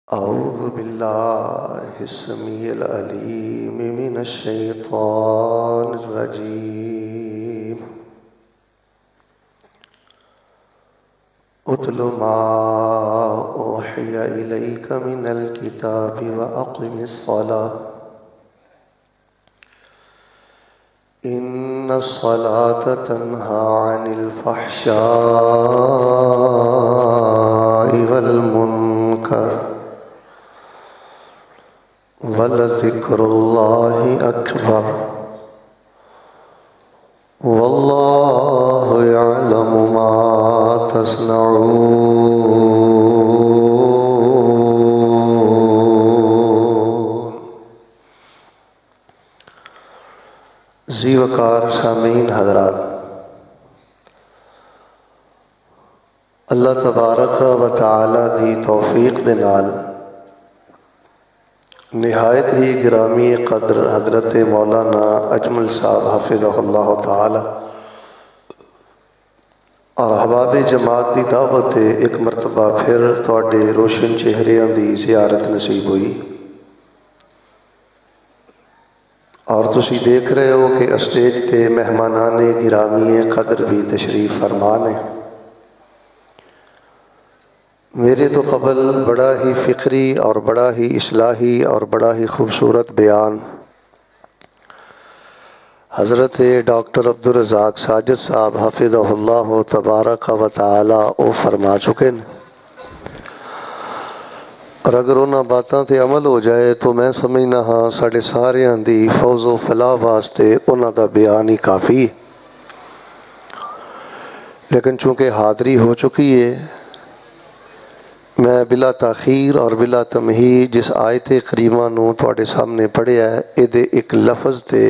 أعوذ بالله السميع العليم من الشيطان الرجيم. اتل ما أوحي إليك من الكتاب وأقم الصلاة إن الصلاة تنهى عن الفحشاء والمنكر ولذكر الله أكبر والله يعلم ما تصنعون. ذی وقار سامعین حضرات، اللہ تبارک و تعالی دی توفیق دے نال نہایت ہی گرامی قدر حضرت مولانا اجمل صاحب حفظہ اللہ تعالی اور احباب جماعت دی دعوت ایک مرتبہ پھر تواڈے روشن چہریاں دی زیارت نصیب ہوئی، اور تسی دیکھ رہے ہو کہ اسٹیج تے مہمانان گرامی قدر بھی تشریف فرمان ہے. میرے تو قبل بڑا ہی فکری اور بڑا ہی اصلاحی اور بڑا ہی خوبصورت بیان حضرت ڈاکٹر عبدالرزاق ساجد صاحب حفظہ اللہ تبارک و تعالی او فرما چکے ہیں، اور اگر انہاں باتاں تے عمل ہو جائے تو میں سمجھنا ہاں ساڑھے ساریاں دی فوز و فلاح واسطے انہاں دا بیان ہی کافی. لیکن چونکہ حاضری ہو چکی ہے، میں بلا تاخیر اور بلا تمہید جس آیت کریمہ نو تواڈے سامنے پڑھیا ہے ایدے ایک لفظ تے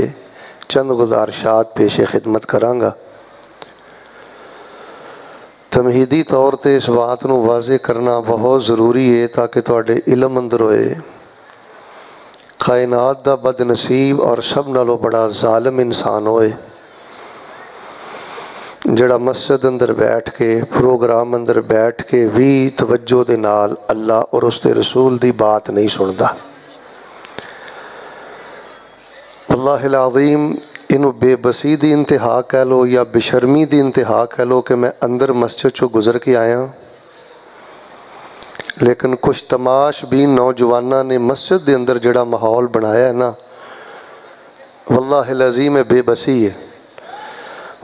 چند گزارشات پیش خدمت کرانگا. تمہیدی طور تے اس بات نو واضح کرنا بہت ضروری ہے تاکہ تواڈے علم اندر ہوئے کائنات دا بد نصیب اور سب نالوں بڑا ظالم انسان ہوئے جڑا مسجد اندر بیٹھ کے پروگرام اندر بیٹھ کے بھی توجہ دے نال اللہ اور اس دے رسول دی بات نہیں سندا. اللہ العظیم انہوں بے بسی دی انتہا کہہ لو یا بشرمی دی انتہا کہہ لو کہ میں اندر مسجد چو گزر کے آیا، لیکن کچھ تماش بھی نوجوانہ نے مسجد دے اندر جڑا ماحول بنایا ہے نا، واللہ العظیم بے بسی ہے.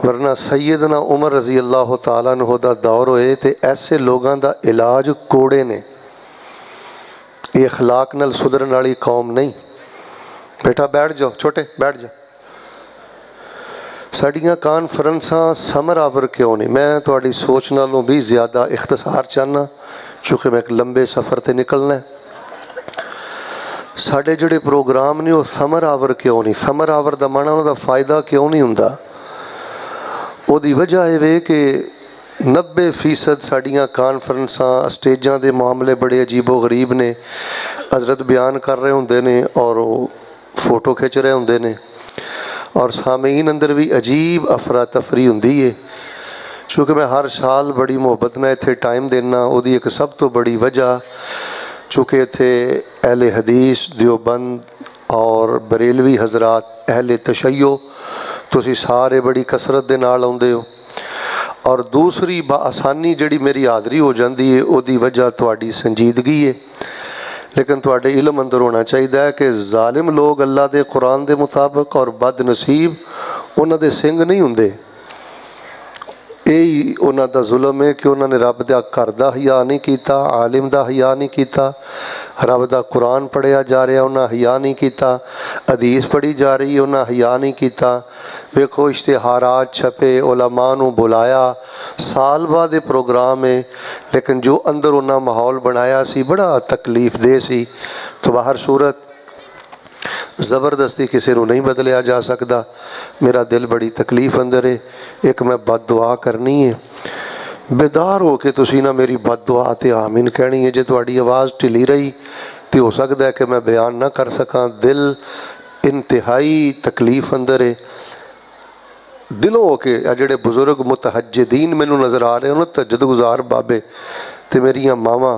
ورنہ سیدنا عمر رضی اللہ تعالیٰ عنہ دا دور ہوئے تے ایسے لوگاں دا علاج کوڑے نے. یہ اخلاق نال سدرن والی قوم نہیں. بیٹا بیٹھ جاؤ، چھوٹے بیٹھ جاؤ. ساڑیاں کانفرنساں سمر آور کیوں نہیں؟ میں تواڈی سوچ نالوں بھی زیادہ اختصار چاہنا چونکہ میں ایک لمبے سفر تے نکلنا ہے. ساڑے جڑے پروگرام نہیں وہ سمر آور کیوں نہیں؟ سمر آور دا معنی انہوں دا فائدہ کیوں نہیں ہوندا؟ وہ دی وجہ ہے کہ 90% ساڑیاں کانفرنساں اسٹیجاں دے معاملے بڑے عجیب و غریب نے. حضرت بیان کر رہے ہوندے نے اور فوٹو کھچ رہے ہوندے نے، اور سامعین اندر بھی عجیب افراتفری ہوندی ہے. چونکہ میں ہر سال بڑی محبت نہ اتھے ٹائم دینا، وہ دی ایک سب تو بڑی وجہ چونکہ اتھے اہل حدیث دیوبند اور بریلوی حضرات اہل تشیع تسی سارے بڑی کثرت دے نال آؤندے ہو، اور دوسری بآسانی جڑی میری حاضری ہو جاندی ہے او دی وجہ تواڈی سنجیدگی ہے. لیکن تواڈے علم اندر ہونا چاہیے کہ ظالم لوگ اللہ دے قرآن دے مطابق اور بد نصیب انہاں دے سنگ نہیں ہوندے. یہی انہاں دا ظلم ہے کہ انہاں نے رب دا گھر دا حیا نہیں کیتا، عالم دا حیا نہیں کیتا، رب دا قرآن پڑھیا جا رہا انہاں حیا نہیں کیتا، حدیث پڑھی جا رہی انہاں حیا نہیں کیتا. ویکھو اشتہارات چھپے، علماء نو بلایا، سال بعد پروگرام ہے، لیکن جو اندر انہاں ماحول بنایا سی بڑا تکلیف دہ سی. تو باہر صورت زبردستی کسی نو نہیں بدلیا جا سکتا. میرا دل بڑی تکلیف اندر ہے. ایک میں بد دعا کرنی ہے، بیدار ہو کے تسی نہ میری بد دعا تے آمین کہنی ہے. جے تواڈی آواز ٹھلی رہی تو ہو سکتا ہے کہ میں بیان نہ کر سکاں. دل انتہائی تکلیف اندر ہے. دلوں کے جڑے بزرگ متحجدین مینوں نظر آ رہے ہیں نا، تہجد گزار بابے تے میریاں ماواں،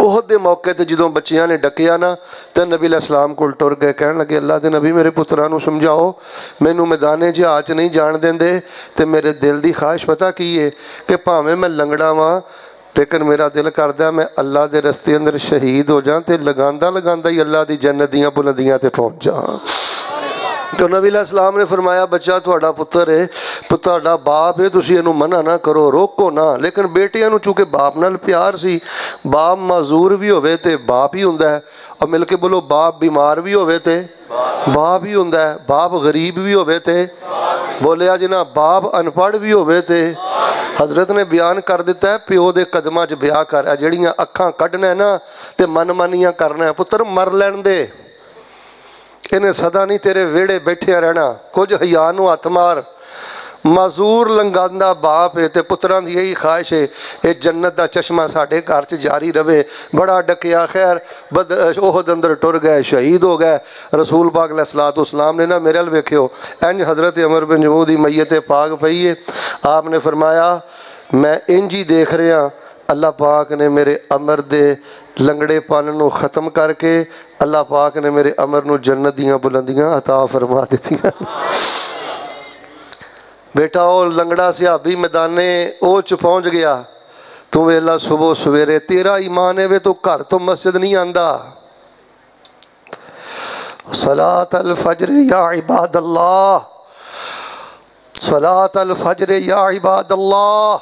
احد دے موقع تے جدوں بچیاں نے ڈکیا نا تے نبی علیہ السلام کول ٹر گئے، کہن لگے اللہ دے نبی میرے پتراں نوں سمجھاؤ، مینوں میدان جہاد نہیں جان دیندے تے میرے دل دی خواہش پتہ کی ہے کہ بھاویں میں لنگڑا واں لیکن میرا دل کردا میں اللہ دے رستے اندر شہید ہو جاں تے لگاندا لگاندا ہی اللہ دی جنت دیاں بلندیاں تے پہنچ جاں۔ تو نبی علیہ السلام نے فرمایا بچہ تہاڈا پتر ہے، تہاڈا باپ ہے، تسی اینوں منع نہ کرو، روکو نہ، لیکن بیٹیاں نوں چونکہ باپ نال پیار سی، باپ معذور بھی ہوئے تے باپ ہی ہوندا ہے، اور مل کے بولو باپ بیمار بھی ہوئے تے باپ ہی ہوندا ہے، باپ غریب بھی ہوئے تے بولیا جی نا، باپ ان پڑھ بھی ہوئے تے حضرت نے بیان کر دیتا ہے پیو دے قدماں 'چ بیاہ کر، اے جڑیاں اکھاں کڈنا ہے نا تے من مانیاں کرنا ہے، پتر مر لین دے، انہیں صدا نہیں تیرے ویڑے بیٹھے رہنا، کچھ حیا نوں ہاتھ مار۔ معذور لنگاندہ باپ ہے تے پتران دی یہی خواہش ہے اے جنت دا چشمہ ساڑھے گھر چ جاری رہے، بڑا ڈکیا خیر احد اندر ٹر گئے، شہید ہو گئے۔ رسول پاک علیہ السلام نے نا میرے ال ویکھیو انج حضرت عمر بن جموح دی میت پاک پئی ہے، آپ نے فرمایا میں انج ہی دیکھ رہا ہاں اللہ پاک نے میرے عمر دے لنگڑے پن نو ختم کر کے اللہ پاک نے میرے عمر نو جنت دیاں بلندیاں عطا فرما دیتی ہیں۔ بیٹا او لنگڑا صحابی میدانے او چ پہنچ گیا، تو ویلا صبح سویرے تیرا ایمان ہے وے تو گھر تو مسجد نہیں آندا۔ صلاۃ الفجر یا عباد اللہ، صلاۃ الفجر یا عباد اللہ،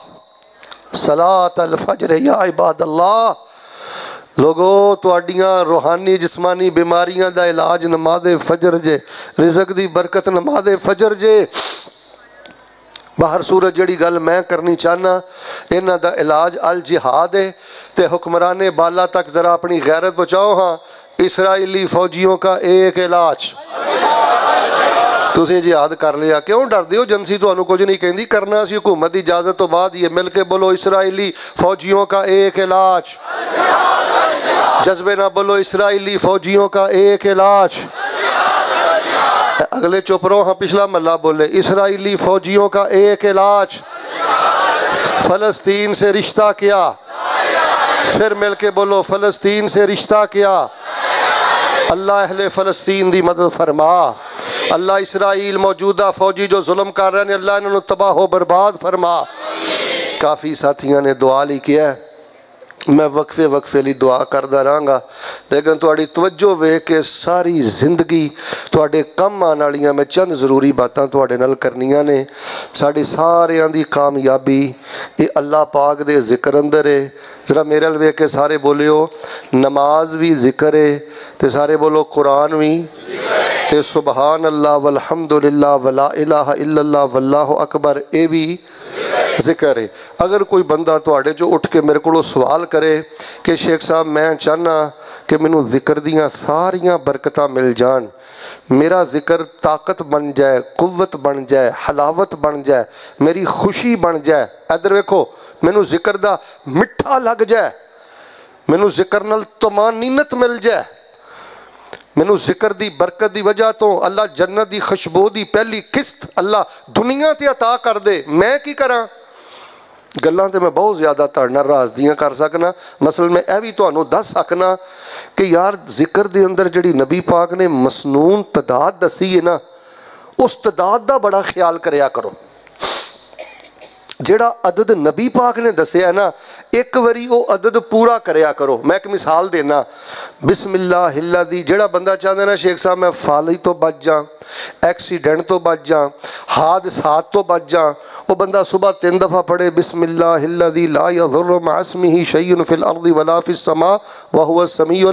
صلاۃ الفجر یا عباد اللہ۔ لوگو تواڈیاں روحانی جسمانی بیماریاں دا علاج نماز فجر جے، رزق دی برکت نماز فجر جے۔ باہر صورت جڑی گل میں کرنی چاہنا انہاں دا علاج الجہاد ہے، تے حکمران بالا تک ذرا اپنی غیرت بچاؤ۔ ہاں اسرائیلی فوجیوں کا ایک علاج، تسی جہاد کر لیا، کیوں ڈر دیو؟ جنسی تو انہوں کچھ نہیں کہندی، کرنا سی حکومت دی اجازت تو بعد یہ مل کے بولو اسرائیلی فوجیوں کا ایک علاج، جذبے نہ بولو اسرائیلی فوجیوں کا ایک علاج۔ اگلے چپ رہو، ہاں پچھلا ملہ بولے اسرائیلی فوجیوں کا ایک علاج، فلسطین سے رشتہ کیا، پھر مل کے بولو فلسطین سے رشتہ کیا، اللہ اہل فلسطین دی مدد فرما، اللہ اسرائیل موجودہ فوجی جو ظلم کر رہے ہیں اللہ انہوں تباہ و برباد فرما۔ کافی ساتھیاں نے دعا لی کیا ہے، میں وقفے لی دعا کردہ رہاں گا، لیکن تواڈی توجہ وے کہ ساری زندگی تواڈے کم آن والیاں میں چند ضروری باتاں تواڈے نال کرنیاں نے۔ ساڈی ساریاں دی کامیابی یہ اللہ پاک دے ذکر اندر ہے۔ ذرا میرے ال ویکھ کے سارے بولیو نماز بھی ذکر ہے، تے سارے بولو قرآن بھی، تے سبحان اللہ والحمدللہ ولا الہ الا اللہ واللہ اکبر اے بھی ذکر ہے۔ اگر کوئی بندہ تواڈے جو اٹھ کے میرے کو سوال کرے کہ شیخ صاحب میں چاہنا کہ مینوں ذکر دیاں ساریاں برکتاں مل جان، میرا ذکر طاقت بن جائے، قوت بن جائے، حلاوت بن جائے، میری خوشی بن جائے، ادھر ویکھو مینوں ذکر دا مٹھا لگ جائے، مینوں ذکر نال طمانینت مل جائے، مینوں ذکر دی برکت دی وجہ تو اللہ جنت دی خوشبو دی پہلی قسط اللہ دنیا تے عطا کر دے، میں کی کراں؟ گلاں تے میں بہت زیادہ تڑنا راز دیاں کر سکنا، مثلا میں اے بھی تانوں دس سکنا کہ یار ذکر دے اندر جڑی نبی پاک نے مسنون تعداد دسی ہے نا، اس تعداد دا بڑا خیال کریا کرو۔ جڑا عدد نبی پاک نے دسیا ہے نا ایک وری وہ عدد پورا کریا کرو۔ میں ایک مثال دینا، بسم اللہ اللہ دی جڑا بندہ چاہتا ہے نا شیخ صاحب میں فالی تو بچ جاں، ایکسیڈنٹ تو بچ جاں، حادثات تو بچ جاں، وہ بندہ صبح 3 دفعہ پڑھے بسم اللہ الذی لا یضر مع اسمہ شیء فی الارض ولا فی السماء وہو السمیع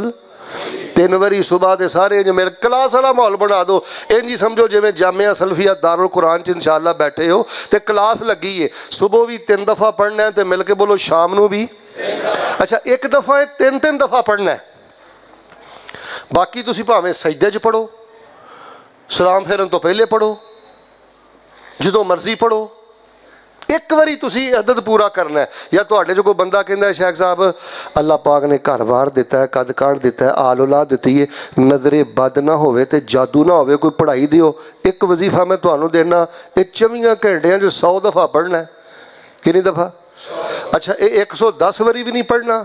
3 وری صبح دے سارے جو میرے کلاس والا ماحول بنا دو، انجی سمجھو جو میں جامعہ سلفیہ دارالقرآن چ انشاءاللہ بیٹھے ہو تے کلاس لگی ہے، صبح بھی 3 دفعہ پڑھنا ہے تے مل کے بولو شام نو بھی، اچھا 1 دفعہ ہے 3 دفعہ پڑھنا ہے، باقی تسی بھاویں سجدے چ پڑھو، سلام پھیرن تو پہلے پڑھو، جدوں مرضی پڑھو، ایک واری تسی عدد پورا کرنا ہے۔ یا تواڈے جو کوئی بندہ کہندا ہے شیخ صاحب اللہ پاک نے گھر بار دیتا ہے، قد کاٹ دیتا ہے، آل اولاد دیتی ہے، نظر بد نہ ہوئے تے جادو نہ ہوئے، کوئی پڑھائی دیو، ایک وظیفہ میں تانوں دینا، یہ 24 گھنٹے جو 100 دفعہ پڑھنا ہے، کتنی دفعہ؟ اچھا 110 واری بھی نہیں پڑھنا،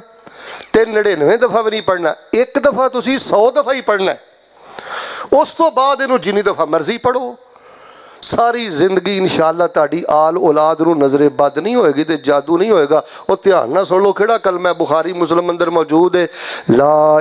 ਤੇ 99 ਦਫਾ ਵੀ ਨਹੀਂ ਪੜ੍ਹਨਾ, ਇੱਕ ਦਫਾ ਤੁਸੀਂ 100 ਦਫਾ ਹੀ ਪੜ੍ਹਨਾ। ਉਸ ਤੋਂ ਬਾਅਦ ਇਹਨੂੰ ਜਿੰਨੀ ਦਫਾ ਮਰਜ਼ੀ ਪੜ੍ਹੋ। ਸਾਰੀ ਜ਼ਿੰਦਗੀ ਇਨਸ਼ਾਅੱਲਾ ਤੁਹਾਡੀ ਆਲ ਔਲਾਦ ਨੂੰ ਨਜ਼ਰੇ ਬਦ ਨਹੀਂ ਹੋਏਗੀ ਤੇ ਜਾਦੂ ਨਹੀਂ ਹੋਏਗਾ। ਉਹ ਧਿਆਨ ਨਾਲ ਸੁਣ ਲਓ ਕਿਹੜਾ ਕਲਮਾ ਹੈ, ਬੁਖਾਰੀ ਮੁਸਲਮ ਅੰਦਰ ਮੌਜੂਦ ਹੈ, ਲਾ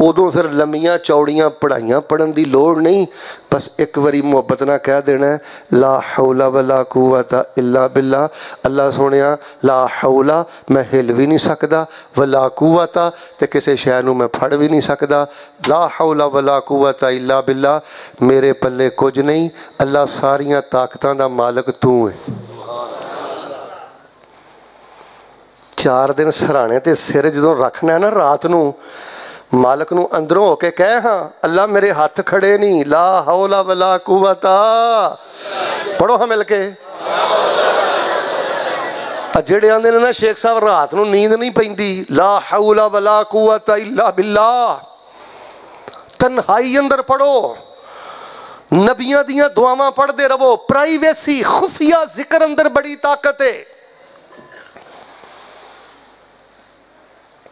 ਉਦੋਂ ਫਿਰ ਲੰਮੀਆਂ ਚੌੜੀਆਂ ਪੜ੍ਹਾਈਆਂ ਪੜ੍ਹਨ ਦੀ ਲੋੜ ਨਹੀਂ, ਬਸ ਇੱਕ ਵਾਰੀ ਮੁਹੱਬਤ ਨਾਲ ਕਹਿ ਦੇਣਾ ਲਾ ਹੌਲਾ ਵਲਾ ਕੁਵਤਾ ਇਲਾ ਬਿੱਲਾ। ਅੱਲਾ ਸੋਹਣਿਆ ਲਾ ਹੌਲਾ ਮੈਂ ਹਿੱਲ ਵੀ ਨਹੀਂ ਸਕਦਾ, ਵਲਾ ਕੁਵਤਾ ਤੇ ਕਿਸੇ ਸ਼ੈ ਨੂੰ ਮੈਂ ਫੜ ਵੀ ਨਹੀਂ ਸਕਦਾ, ਲਾ ਹੌਲਾ ਵਲਾ ਕੁਵਤਾ ਇਲਾ ਬਿੱਲਾ, ਮੇਰੇ ਪੱਲੇ ਕੁਝ ਨਹੀਂ, ਅੱਲਾ ਸਾਰੀਆਂ ਤਾਕਤਾਂ ਦਾ ਮਾਲਕ ਤੂੰ ਹੈ। 4 ਦਿਨ ਸਰਾਣੇ ਤੇ ਸਿਰ ਜਦੋਂ ਰੱਖਣਾ ਨਾ ਰਾਤ ਨੂੰ, ਮਾਲਕ ਨੂੰ ਅੰਦਰੋਂ ਹੋ ਕੇ ਕਹਿ ਹਾਂ ਅੱਲਾ ਮੇਰੇ ਹੱਥ ਖੜੇ ਨਹੀਂ, ਲਾ ਹੌਲਾ ਵਲਾ ਕੁਵਤਾ। ਪੜੋ ਹਾਂ ਮਿਲ ਕੇ। ਜਿਹੜੇ ਆਂਦੇ ਨੇ ਨਾ ਸ਼ੇਖ ਸਾਹਿਬ ਰਾਤ ਨੂੰ ਨੀਂਦ ਨਹੀਂ ਪੈਂਦੀ, ਲਾ ਹੌਲਾ ਵਲਾ ਕੁਵਤਾ ਇਲਾ ਬਿੱਲਾ, ਤਨਹਾਈ ਅੰਦਰ ਪੜੋ, ਨਬੀਆਂ ਦੀਆਂ ਦੁਆਵਾਂ ਪੜ੍ਹਦੇ ਰਵੋ, ਪ੍ਰਾਈਵੇਸੀ ਖੁਫੀਆ ਜ਼ਿਕਰ ਅੰਦਰ ਬੜੀ ਤਾਕਤ ਹੈ।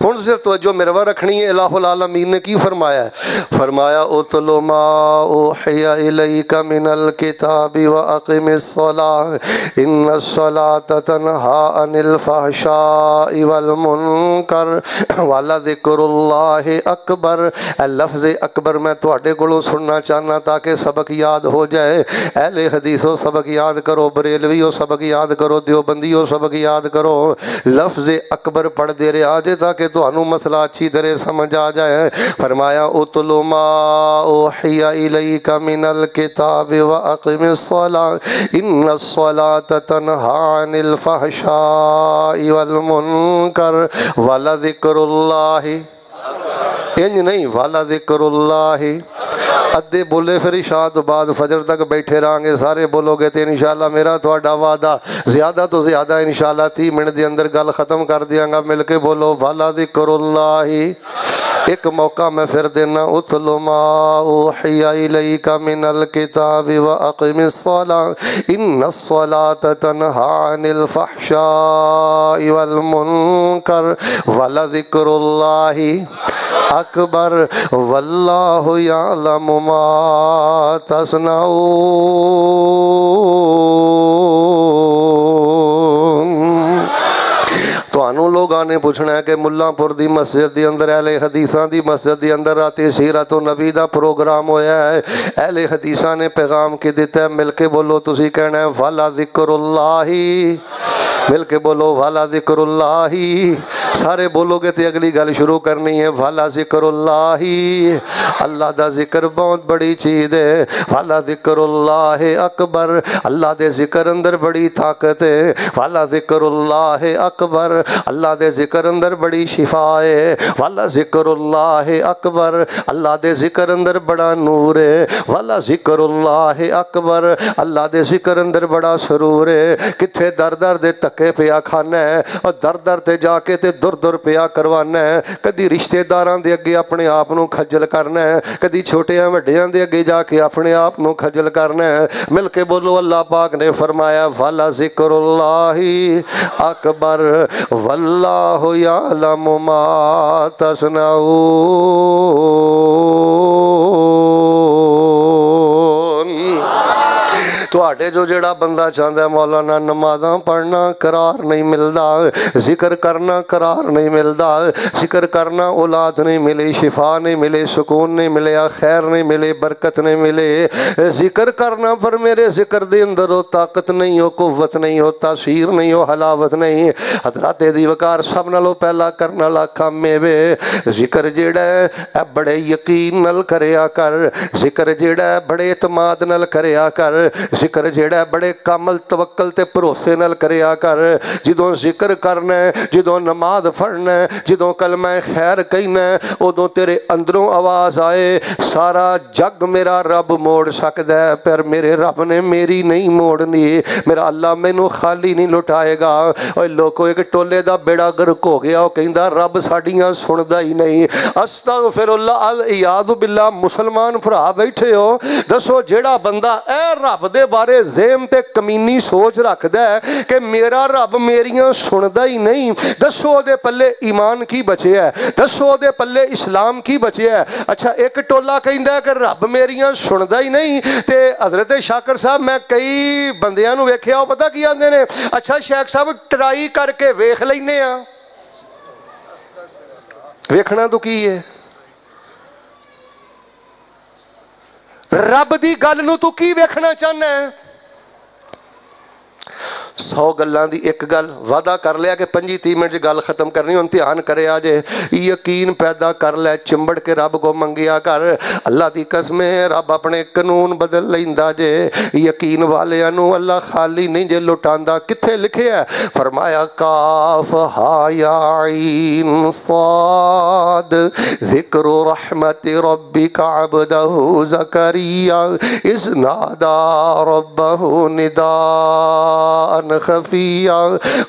ہن صرف توجہ میرے وا رکھنی ہے، الہ العالمین نے کی فرمایا ہے؟ فرمایا اتل ما اوحی الیک من الکتاب واقم الصلاۃ ان الصلاۃ تنہی عن الفحشاء والمنکر ولذکر اللہ اکبر۔ اے لفظ اکبر میں تواڈے کولوں سننا چاہنا تاکہ سبق یاد ہو جائے۔ اہل حدیثو سبق یاد کرو، بریلویو سبق یاد کرو، دیوبندیو سبق یاد کرو۔ لفظ اکبر پڑھ دے رہا جے تاکہ تانوں مسئلہ اچھی طرح سمجھ آ جائے۔ فرمایا اتل ما اوحی الیک من الکتاب واقم الصلاۃ ان الصلاۃ تنہی عن الفحشاء والمنکر ولذکر اللہ، انج نہیں والا ذکر اللہ۔ ادھے بولے پھر عشاء تو بعد فجر تک بیٹھے رہاں گے، سارے بولو گے تو انشاءاللہ میرا تھوڑا وعدہ زیادہ تو زیادہ انشاءاللہ 30 منٹ دے اندر گل ختم کر دیاں گا۔ مل کے بولو والا ذکر اللہ۔ ایک موقع میں پھر دینا، اتل ما اوحی الیک من الکتاب واقم الصلاۃ ان الصلاۃ تنہی عن الفحشاء والمنکر ولذکر اللہ اکبر واللہ یعلم ما تصنعون۔ تانوں لوگاں نے پوچھنا ہے کہ ملا پور دی مسجد دی اندر، اہل حدیثاں دی مسجد دی اندر راتی سیرت النبی دا پروگرام ہویا ہے، اہل حدیثاں نے پیغام کی دیتا ہے، مل کے بولو تسی کہنا ہے والا ذکر اللہ، مل کے بولو والا ذکر اللہ۔ سارے بولو گے تو اگلی گل شروع کرنی ہے، والا ذکر اللہ۔ اللہ دا ذکر بہت بڑی چیز ہے، والا ذکر اللہ اکبر، اللہ دے ذکر اندر بڑی طاقت ہے، والا ذکر اللہ اکبر، اللہ دے ذکر اندر بڑی شفا ہے، والا ذکر اللہ اکبر، اللہ دے ذکر اندر بڑا نور ہے، والا ذکر اللہ اکبر، اللہ دے ذکر اندر بڑا سرور ہے۔ کتھے در در دے تکے پیا کھانا ہے اور در در تے جا کے تے در در پیا کروانا ہے، کدی رشتہ داراں دے اگے اپنے آپ نو کھجل کرنا ہے، کدی چھوٹیاں وڈیاں دے اگے جا کے اپنے آپ نو کھجل کرنا ہے۔ مل کے بولو اللہ پاک نے فرمایا والا ذکر اللہ اکبر واللہ یعلم ما تصنعون۔ تواڈے جو جڑا بندہ چاہتا ہے مولانا نمازاں پڑھنا قرار نہیں ملدا، ذکر کرنا قرار نہیں ملدا، ذکر کرنا اولاد نہیں ملی، شفا نہیں ملے، سکون نہیں ملے، خیر نہیں ملے، برکت نہیں ملے۔ ذکر کرنا پر میرے ذکر دے اندر ہو طاقت نہیں ہو، قوت نہیں ہو، تاثیر نہیں ہو، حلاوت نہیں۔ حضرات دی وقار سب نالوں پہلا کرنا والا کام وے ذکر جیڑا ہے بڑے یقین نال کریا کر، ذکر جیڑا ہے بڑے اعتماد نال کریا کر، ذکر جیڑا ہے بڑے کامل توکل تے بھروسے نال کریا کر۔ جدوں ذکر کرنا ہے، جدوں نماز پڑھنا ہے، جدوں کلمہ خیر کہنا ہے، ادوں تیرے اندروں آواز آئے سارا جگ میرا رب موڑ سکدا ہے، پر میرے رب نے میری نہیں موڑنی، میرا اللہ مینوں خالی نہیں لٹائے گا۔ اوے لوکو ایک ٹولے دا بیڑا گرک ہو گیا، وہ کہندا رب ساڈیاں سندا ہی نہیں۔ استغفر اللہ، الیاذ باللہ۔ مسلمان بھرا بیٹھے ہو، دسو جیڑا بندہ اے رب دے بارے ذہن تے کمینی سوچ رکھدا ہے کہ میرا رب میریاں سندا ہی نہیں، دسو دے پلے ایمان کی بچے ہے، دسو دے پلے اسلام کی بچے ہے۔ اچھا ایک ٹولا کہندا ہے کہ رب میریاں سندا ہی نہیں، تے حضرت شاکر صاحب میں کئی بندیاں نو ویکھیا، پتہ کی آندے نے، اچھا شیخ صاحب ٹرائی کر کے ویکھ لینے ہاں۔ ویکھنا تو کی ہے؟ رب دی گل نو تو کی ویکھنا چاہنا ہے؟ 100 گلاں دی ایک گل وعدہ کر لیا کہ 25-30 منٹ گل ختم کرنی، امتحان کرے آجے، یقین پیدا کر لے، چمبڑ کے رب کو منگیا کر۔ اللہ دی قسم ہے رب اپنے قانون بدل لیندا جے، یقین والیاں نو اللہ خالی نہیں جے لٹاندا۔ کتھے لکھے ہے؟ فرمایا کاف ہا یا عین صاد ذکر رحمت ربک عبدہ زکریا اذ نادا ربہ نداء خفیا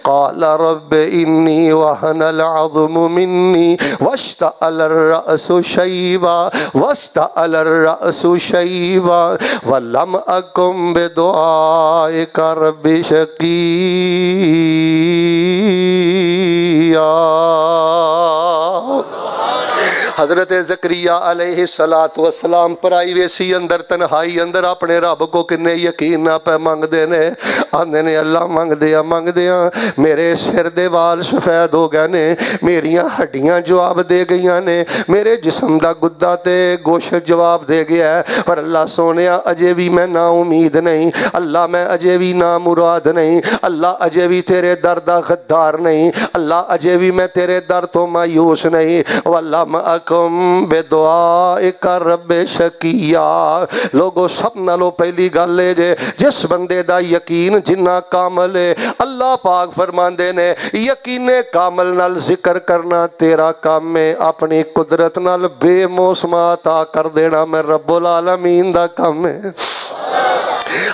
قال رب انی وہن العظم منی واشتعل الرأس شیبا ولم اکم بدعائک رب شقیا۔ حضرت زکریا علیہ السلام پرائیویسی اندر تنہائی اندر اپنے رب کو کنے یقین نہ پہ مانگ دینے آندے نے اللہ مانگ دیا میرے سر دے وال سفید ہو گئے نے میریاں ہڈیاں جواب دے گئیاں نے میرے جسم دا گدہ تے گوشت جواب دے گیا ہے پر اللہ سونیا اجے بھی میں نا امید نہیں اللہ میں اجے بھی نا مراد نہیں اللہ اجے بھی تیرے در دا غدار نہیں اللہ اجے بھی میں تیرے در تو مایوس نہیں واللہ معکم بے دعائک رب شکیہ لوگو سب نالو پہلی گل لے جے جس بندے دا یقین جنہ کامل ہے اللہ پاک فرماندے نے یقین کامل نال ذکر کرنا تیرا کام میں اپنی قدرت نال بے موسمات آ کر دینا میں رب العالمین دا کام ہے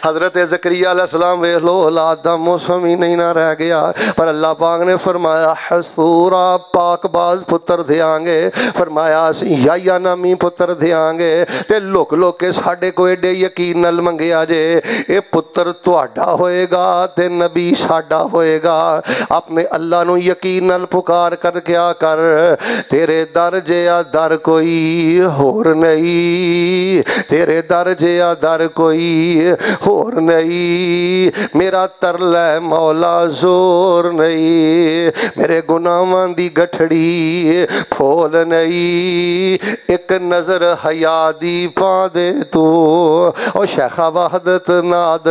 حضرت زکریا علیہ السلام ویکھ لو اولاد دا موسم ہی نہیں نہ رہ گیا پر اللہ پاک نے فرمایا حسورا پاک باز پتر دیاں گے فرمایا اسی یا نامی پتر دیاں گے تے لوک لوک کے ساڈے کو ایڈے یقین نال منگیا جے اے پتر تہاڈا ہوئے گا تے نبی ساڈا ہوئے گا اپنے اللہ نو یقین نال پکار کر کیا کر تیرے در جیا در کوئی ہور نہیں تیرے در جیا در کوئی اور نہیں میرا ترلے مولا زور نہیں میرے گناہاں دی گٹھڑی پھول نہیں ایک نظر حیا دی پا دے تو او شیخہ وحدت ناد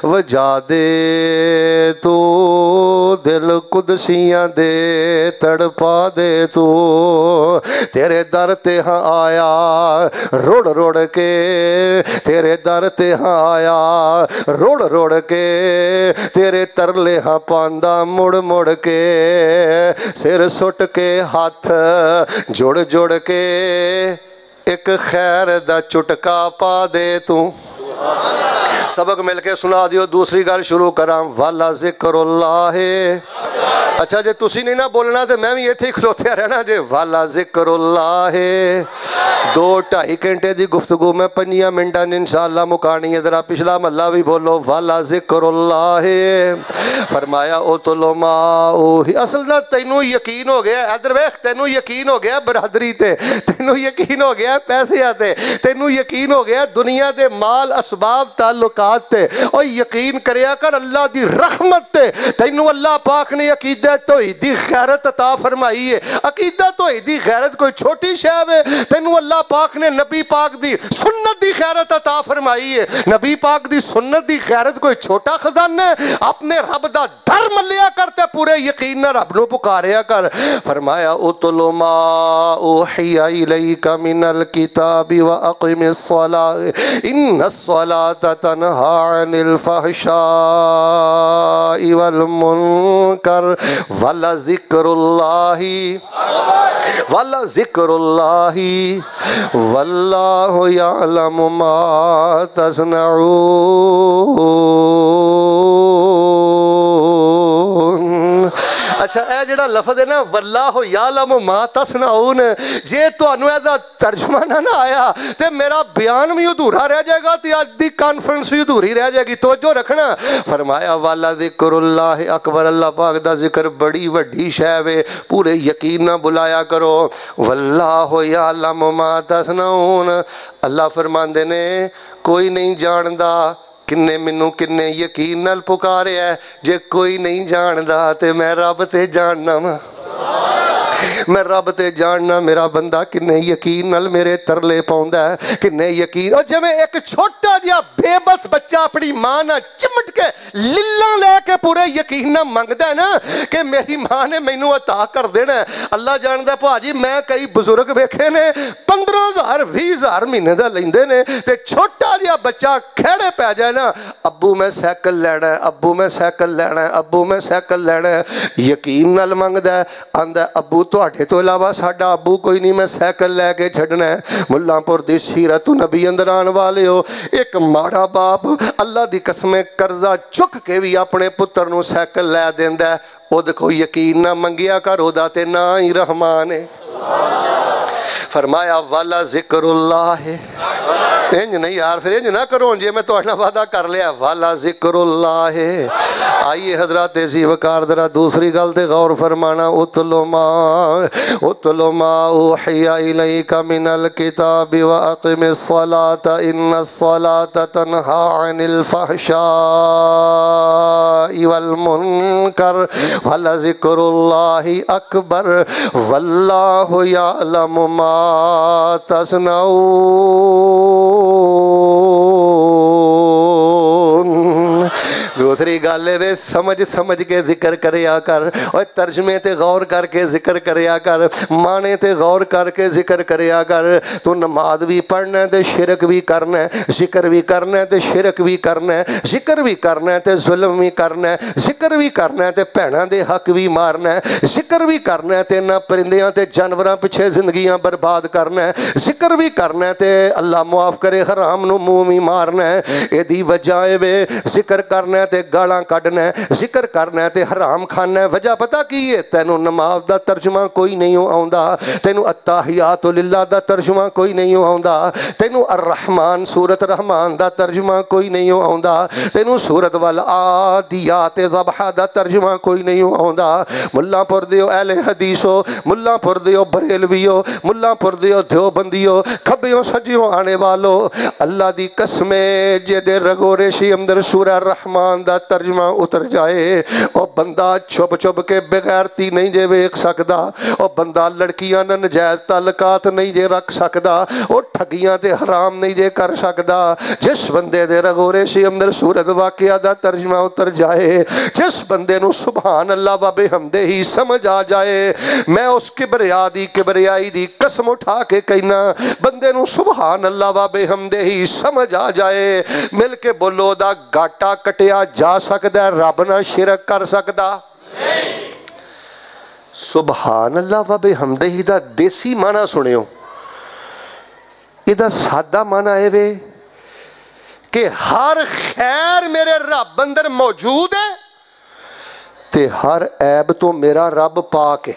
وجا دے تو دل قدسیاں دے تڑپا دے تو تیرے در تے ہاں آیا روڑ روڑ کے تیرے در تے ہاں آیا روڑ روڑ کے تیرے ترلے ہاں پاندہ مڑ مڑ کے سر سٹ کے ہاتھ جوڑ جوڑ کے ایک خیر دا چٹکا پا دے تو سبق مل کے سنا دیو دوسری گل شروع کرام والا ذکر اللہ اچھا جے تسی نہیں نہ بولنا تو میں بھی یہ تھے کھلوتے رہنا جے والا ذکر اللہ 2-2.5 گھنٹے دی گفتگو میں 5 منٹاں انشاءاللہ مکانی ہے ذرا پچھلا ملہ بھی بولو والا ذکر اللہ فرمایا او تلو ما اوہی اصل نہ تینوں یقین ہو گیا ادھر ویخ تینوں یقین ہو گیا برادری تے تینوں یقین ہو گیا پیسے آتے تینوں یقین ہو گیا دنیا دے مال اسباب تعلقات تے اور یقین کریا کر اللہ دی رحمت تے تینوں اللہ پاک نے عقیدہ توحیدی غیرت عطا فرمائی ہے عقیدہ توحیدی غیرت کوئی چھوٹی شے ہے تینوں اللہ پاک نے نبی پاک دی سنت دی غیرت عطا فرمائی ہے نبی پاک دی سنت دی غیرت کوئی چھوٹا خزانہ ہے اپنے رب دا در ملیا کرتے پورے یقین نہ رب نو پکاریا کر فرمایا اتلو ما اوحی الیک من الکتاب واقم الصلاة ان الصلاة تنہا عن الفحشاء والمنکر والا ذکر اللہ والا ذکر اللہ واللہ یعلم ما تصنعون اچھا اے جڑا لفظ ہے نا واللہ یعلم ما تصنعون جے تو انوے دا ترجمہ نہ آیا تے میرا بیان بھی ادھورا رہ جائے گا تے آج دی کانفرنس بھی ادھوری رہ جائے گی توجہ رکھنا فرمایا والا ذکر اللہ اکبر اللہ پاک دا ذکر بڑی وڈی شے وے پورے یقین نہ بلایا کرو واللہ یعلم ما تصنعون اللہ فرماندے نے کوئی نہیں جاندا کنے منو کنے یقین نال پکارے ہے جے کوئی نہیں جاندا تے میں رب تے جاننا میں رب تے جاننا میرا بندہ کنے یقین نال میرے ترلے پاؤندا ہے کنے یقین اور جویں ایک چھوٹا جہا بے بس بچہ اپنی ماں نہ چمٹ کے للاں لے کے پورے یقین نہ منگدا ہے نا کہ میری ماں نے مینوں عطا کر دینا ہے اللہ جاندا بھاجی میں کئی بزرگ ویکھے نے 15,000 20,000 مہینے دا لیندے نے تے چھوٹا جہا بچہ کھڑے پہ جائے نا ابو میں سائیکل لینا ہے ابو میں سائیکل لینا ہے ابو میں سائیکل لینا ہے یقین نال منگدا ہے آندا ابو تواڈے تو علاوہ ساڈا ابو کوئی نہیں میں سائیکل لے کے چھڈنا ہے ملا پور دی سیرت نبی اندر آن والے ہو ایک ماڑا باپ اللہ دی قسم قرضہ چک کے بھی اپنے پتر نو سائیکل لے دیندا ہے او دیکھو یقین نہ منگیا کر او دا تے نا ہی رحمان ہے فرمایا والا ذکر اللہ ہے انج نہیں یار، پھر انج نہ کرو جی میں تہاڈے نال وعدہ کر لیا والا ذکر اللہ ہے۔ آئیے حضرات ذی وقار ذرا دوسری گل تے غور فرمانا، اتلو ما اوحی الیک من الکتاب واقم الصلاۃ ان الصلاۃ تنہی عن الفحشاء والمنکر ولذکر اللہ اکبر واللہ یعلم ما تصنعون۔ دوسری گل ہے سمجھ کے ذکر کریا کر، اور ترجمے تے غور کر کے ذکر کریا کر، معنی تے غور کر کے ذکر کریا کر۔ تو نماز بھی پڑھنا ہے تے شرک بھی کرنا ہے، ذکر بھی کرنا ہے تے شرک بھی کرنا ہے، ذکر بھی کرنا ہے تے ظلم بھی کرنا ہے، ذکر بھی کرنا ہے تے بھیناں دے حق بھی مارنا ہے، ذکر بھی کرنا ہے تے نہ پرندیاں تے جانوراں پیچھے زندگیاں برباد کرنا ہے، ذکر بھی کرنا ہے تے اللہ معاف کرے حرام نو منہ بھی مارنا ہے۔ اے دی وجہ اے ذکر کرنا ہے تے گالاں کڈنا ہے، ذکر کرنا ہے تے حرام کھانا ہے۔ وجہ پتہ کی ہے؟ تینوں نماز دا ترجمہ کوئی نہیں آوندا، تینوں التحیات للہ دا ترجمہ کوئی نہیں آوندا، تینوں الرحمن سورت رحمان دا ترجمہ کوئی نہیں آوندا، تینوں سورت والعادیات ضبح دا ترجمہ کوئی نہیں آوندا۔ ملا پور دیو اہل حدیثو، ملا پور دیو بریلویو، ملا پور دیو دیوبندیو، کھبیوں سجیوں آنے والو، اللہ دی قسم جے دے رگو ریشی اندر سورہ رحمان دا ترجمہ اتر جائے، او بندہ چھپ چھپ کے بغیرتی نہیں جے ویکھ سکدا، او بندہ لڑکیاں نہ نجائز تعلقات نہیں جے رکھ سکدا، او ٹھگیاں تے حرام نہیں جے کر سکدا۔ جس بندے دے رگو ریشی اندر سورت واقعہ دا ترجمہ اتر جائے، جس بندے نو سبحان اللہ و بحمدہ ہی سمجھ آ جائے، میں اس کبریائی دی قسم اٹھا کے کہنا، بندے نو سبحان اللہ و بحمدہ ہی سمجھ آ جائے، مل کے بولو دا گاٹا کٹیا جا سکدا ہے، رب نہ شرک کر سکدا؟ سبحان اللہ و بحمدہ دا دیسی معنی سنیو، یہ سادہ معنی ہے وے کہ ہر خیر میرے رب اندر موجود ہے تے ہر عیب تو میرا رب پاک ہے۔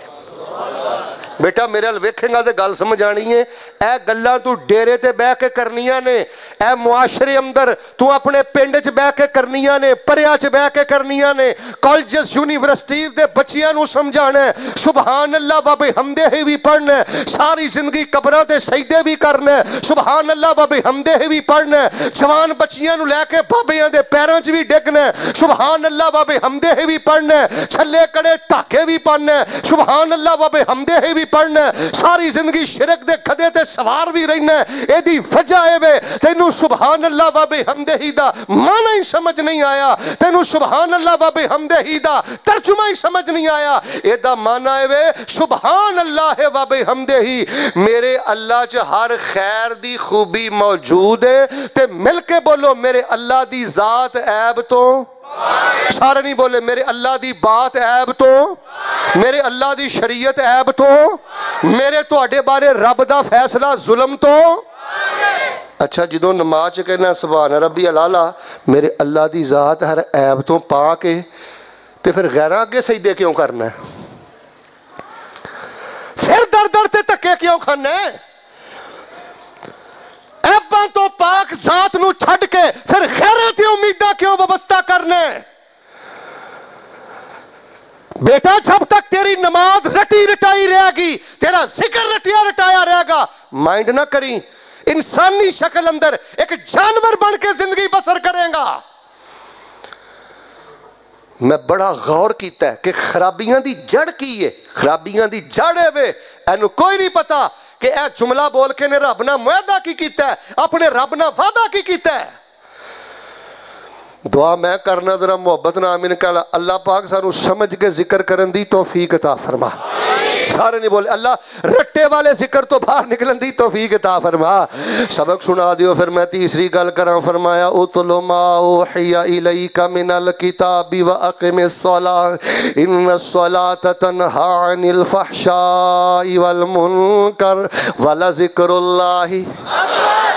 بیٹا میرے ویکھیں گا تے گل سمجھ آنی ہے، اے گلاں تو ڈیرے تے بہ کے کرنیاں نے، اے معاشرے اندر تو اپنے پنڈ چ بہ کے کرنیاں نے، پریا چ بہ کے کرنیاں نے، کالجز یونیورسٹی دے بچیاں نو سمجھانا ہے، سبحان اللہ و بحمدہ بھی پڑھنا ہے، ساری زندگی قبراں تے سجدے بھی کرنا ہے، سبحان اللہ و بحمدہ بھی پڑھنا ہے، جوان بچیاں نو لے کے بابیاں دے پیراں چ بھی ڈگنا ہے، سبحان اللہ و بحمدہ بھی پڑھنا ہے، چھلے کڑے ٹاکے بھی پڑھنا ہے، سبحان اللہ و بحمدہ بھی پڑھنا ہے، ساری زندگی شرک دے کھدے تے سوار بھی رہنا ہے۔ اے دی وجہ اے وے تینوں سبحان اللہ و بحمدہ دا معنی ہی سمجھ نہیں آیا، تینوں سبحان اللہ و بحمدہ دا ترجمہ ہی سمجھ نہیں آیا۔ اے دا معنی اے وے سبحان اللہ و بحمدہ، میرے اللہ چ ہر خیر دی خوبی موجود ہے، تے مل کے بولو میرے اللہ دی ذات عیب تو، سارے نہیں بولے میرے اللہ دی بات عیب تو، میرے اللہ دی شریعت عیب تو، میرے تو اڈے بارے رب دا فیصلہ ظلم تو۔ اچھا جدوں نماز کہنا سبحان ربی العلیٰ، میرے اللہ دی ذات ہر عیب تو پاک ہے، تے پھر غیراں اگے سجدے کیوں کرنا ہے؟ پھر در در تے تکے کیوں کھانا ہے؟ عیباں تو پاک ذات نو چھڈ کے پھر غیراں تے امیداں کیوں وابستہ کرنا ہے؟ بیٹا جب تک تیری نماز رٹی رٹائی رہے گی، تیرا ذکر رٹیا رٹایا رہے گا، مائنڈ نہ کریں، انسانی شکل اندر ایک جانور بن کے زندگی بسر کریں گا۔ میں بڑا غور کیتا ہے کہ خرابیاں دی جڑ کی ہے، خرابیاں دی جڑ ہے وے اینو کوئی نہیں پتا کہ اے جملہ بول کے نے رب نہ معاہدہ کی کیتا ہے، اپنے رب نہ وعدہ کی کیتا ہے۔ دعا میں کرنا ذرا محبت نہ آمین کہ اللہ پاک سانو سمجھ کے ذکر کرن دی توفیق عطا فرما۔ سارے نہیں بولے اللہ رٹے والے ذکر تو باہر نکلن دی توفیق عطا فرما۔ سبق سنا دیو پھر میں تیسری گل کراں، فرمایا اتل ما اوحی الیک من الکتاب واقم الصلاۃ ان الصلاۃ تنہی عن الفحشاء والمنکر ولذکر اللہ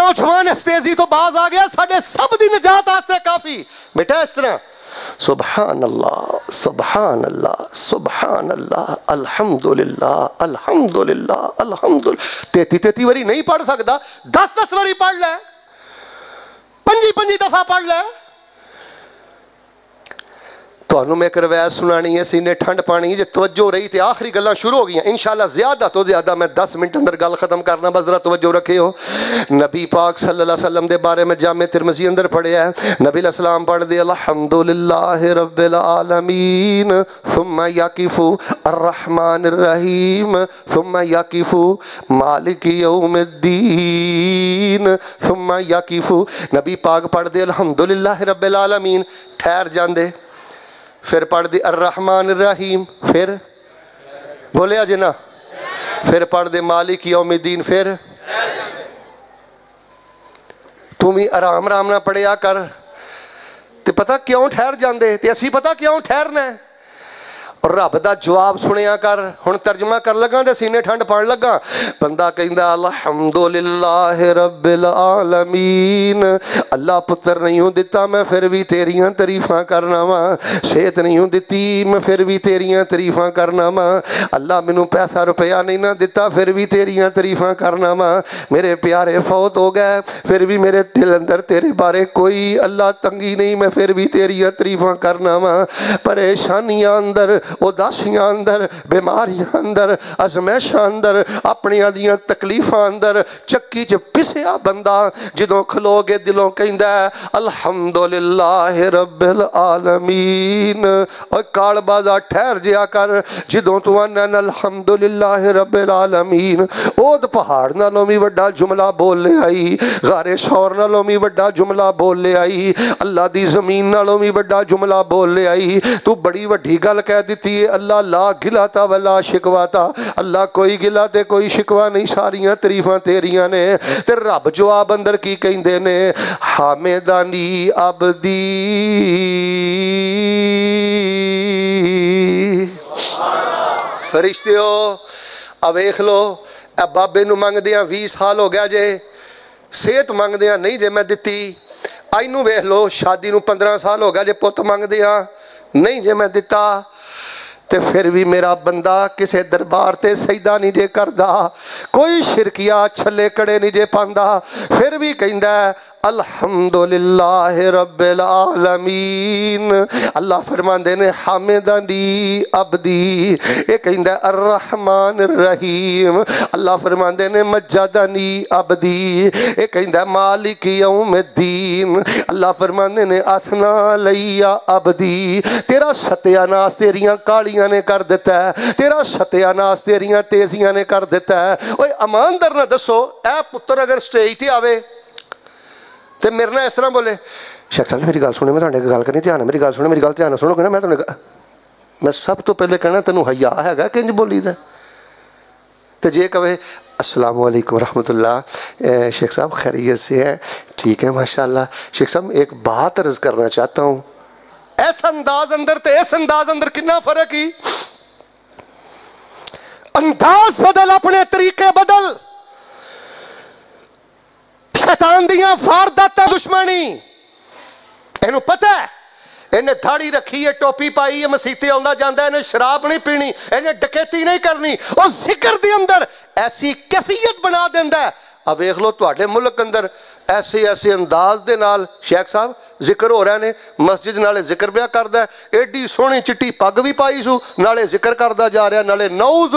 نوجوان اس تیزی تو باز آ گیا ساڈے سب دی نجات واسطے کافی بیٹا اس طرح سبحان اللہ سبحان اللہ سبحان اللہ الحمدللہ الحمدللہ الحمدللہ 33 واری نہیں پڑھ سکتا 10 واری پڑھ لے 5 دفعہ پڑھ لے تو میں ایک روایت سنانی ہے سینے ٹھنڈ پانی جے توجہ رہی تے آخری گلاں شروع ہو گئی انشاءاللہ زیادہ تو زیادہ میں 10 منٹ اندر گل ختم کرنا بس ذرا توجہ رکھے ہو نبی پاک صلی اللہ علیہ وسلم دے بارے میں جامع ترمذی اندر پڑھیا ہے نبی علیہ السلام پڑھ دے الحمدللہ رب العالمین ثم یقف الرحمن الرحیم ثم یقف مالک یوم الدین ثم یقف نبی پاک پڑھ دے الحمدللہ رب العالمین ٹھہر جاندے پھر پڑھ دی الرحمن الرحیم پھر بولیا جنا پھر پڑھ دے مالک یوم الدین پھر تم ہی آرام آرام نہ پڑھیا کر تے پتہ کیوں ٹھہر جاندے تے اسی پتہ کیوں ٹھہرنا ہے اور رب دا جواب سنیا کر ہن ترجمہ کر لگا تے سینے ٹھنڈ پڑھ لگا بندہ کہندا الحمدللہ رب العالمین اللہ پتر نہیں ہوں دیتا میں پھر بھی تیریاں تعریفاں کرنا وا صحت نہیں ہوں دیتی میں پھر بھی تیریاں تعریفاں کرنا وا اللہ مینوں پیسہ روپیہ نہیں نہ دیتا پھر بھی تیریاں تعریفاں کرنا وا میرے پیارے فوت ہو گئے پھر بھی میرے دل اندر تیرے بارے کوئی اللہ تنگی نہیں میں پھر بھی تیریاں تعریفاں کرنا وا پریشانیاں اندر اداسیاں اندر بیماریاں اندر ازمائشاں اندر اپنی دیاں تکلیفاں اندر چکی چ پسیا بندہ جدوں کھلو گے دلوں کہندا ہے الحمدللہ رب العالمین اور کال بازا ٹھہر جیا کر جدوں تو آنا الحمدللہ رب العالمین اود پہاڑ نالوں بھی وڈا جملہ بول لے آئی غار شور نالوں بھی وڈا جملہ بول لے آئی اللہ دی زمین نالوں بھی وڈا جملہ بول لے آئی تو بڑی وڈی گل کہہ دیتی اللہ لا گلا تا ولا شکوا تا اللہ کوئی گلا تے کوئی شکوا نہیں ساریاں تعریفاں تیریاں نے تے رب جواب اندر کی کہندے نے حامدانی عبدی فرشتے ہو اب ویکھ لو اے بابے نو منگ دیاں 20 سال ہو گیا جے صحت منگ دیاں نہیں جے میں دتی آئی نو ویکھ لو شادی نو 15 سال ہو گیا جے پت منگ دیاں نہیں جے میں دتا تے پھر بھی میرا بندہ کسے دربار تے سجدہ نہیں جے کردا کوئی شرکیہ چھلے کڑے نہیں جے پاندا پھر بھی کہندا ہے الحمدللہ رب العالمین اللہ فرماندے نے حامدانی عبدی یہ کہندا ہے الرحمن الرحیم اللہ فرماندے نے مجدنی عبدی یہ کہندا ہے مالک یوم الدین اللہ فرماندے نے اثنا علی عبدی تیرا ستیہ ناس تیریاں کالیاں نے کر دیتا ہے تیرا ستیہ ناس تیریاں تیزیاں نے کر دیتا ہے اوے امان در نہ دسو اے پتر اگر سٹیج تے آوے تے میرے نہ اس طرح بولے شیخ صاحب میری گل سنے میں تھانڈے گل کرنی دھیان میری گل سنے میری گل دھیان سنو کہ میں میں سب تو پہلے کہنا تینوں حیا ہے گا کہ انج بولی دا تے جے کہے السلام علیکم ورحمۃ اللہ شیخ صاحب خیریت سے ہیں ٹھیک ہے ماشاءاللہ شیخ صاحب ایک بات عرض کرنا چاہتا ہوں ایس انداز اندر تے اس انداز اندر کنا فرق ہی انداز بدل اپنے طریقے بدل شیطان دیاں وارداتاں دشمنی اینو پتہ ہے انہیں دھاڑی رکھی ہے ٹوپی پائی ہے مسیتے آندا جاندا ہے انہیں شراب نہیں پینی انہیں ڈکیتی نہیں کرنی اور ذکر دی اندر ایسی کیفیت بنا دیندا ہے اب ویکھ لو تواڈے ملک اندر ایسے انداز دے نال شیخ صاحب ذکر ہو رہے نے مسجد نالے ذکر پیا کردا ہے ایڈی سونی چٹی پگ بھی پائی سو نالے ذکر کردا جا رہا نالے نعوذ